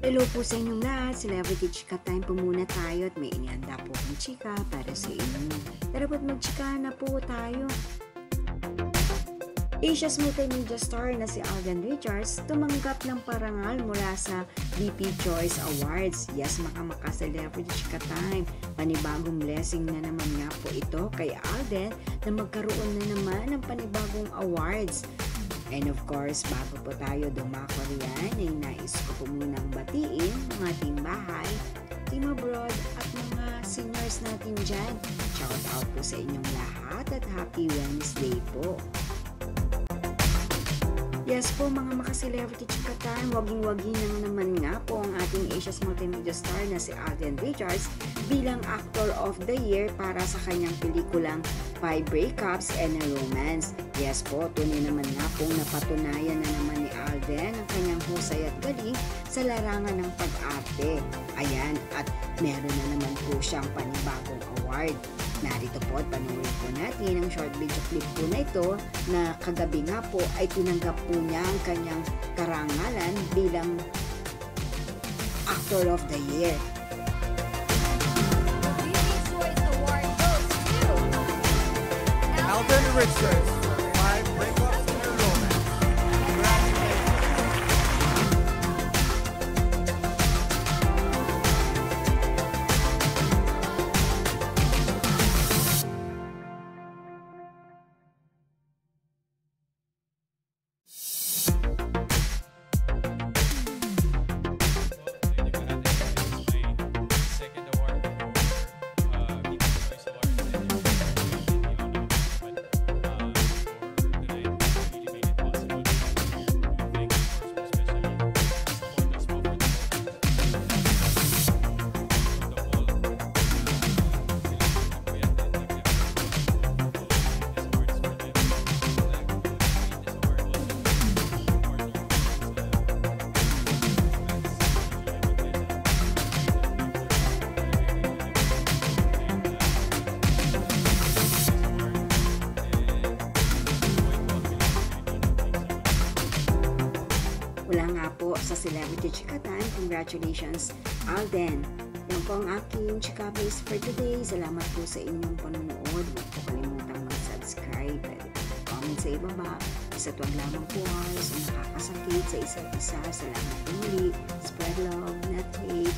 Hello po sa inyong lahat, Celebrity Chika Time po muna tayo at may inihanda po akong chika para sa inyo. Tara po't magchika na po tayo. Asia's multimedia star na si Alden Richards tumanggap ng parangal mula sa BP Choice Awards. Yes, maka Celebrity Chika Time. Panibagong blessing na naman nga po ito kay Alden na magkaroon na naman ng panibagong awards. And of course, bago po tayo dumako riyan, ay nais ko po munang batiin ng ating bahay, team abroad at mga seniors natin dyan. Shout out po sa inyong lahat at happy Wednesday po. Yes po mga maka-celebrity chika time, waging-wagi na naman nga po ang ating Asia's multimedia star na si Alden Richards bilang Actor of the Year para sa kanyang pelikulang 5 Breakups and a Romance. Yes po, tunay naman nga pong napatunayan na naman ni Alden ang kanyang husay at galing sa larangan ng pag-arte. Ayan, at meron na naman po siyang panibagong award. Narito po at panoorin po natin ang short video clip po na ito na kagabi nga po ay tinanggap po niya ang kanyang karangalan bilang Actor of the Year. Alden Richards, 5 Breakups and a Romance. Congratulations. Wala nga po sa Celebrity Chika Time. Congratulations, Alden. Yan po ang aking chika base for today. Salamat po sa inyong panonood. Huwag po kalimutang mag-subscribe at comment sa ibaba. Isa't wag lamang po sa nakakasakit sa isa't isa. Salamat po muli. Spread love, not hate.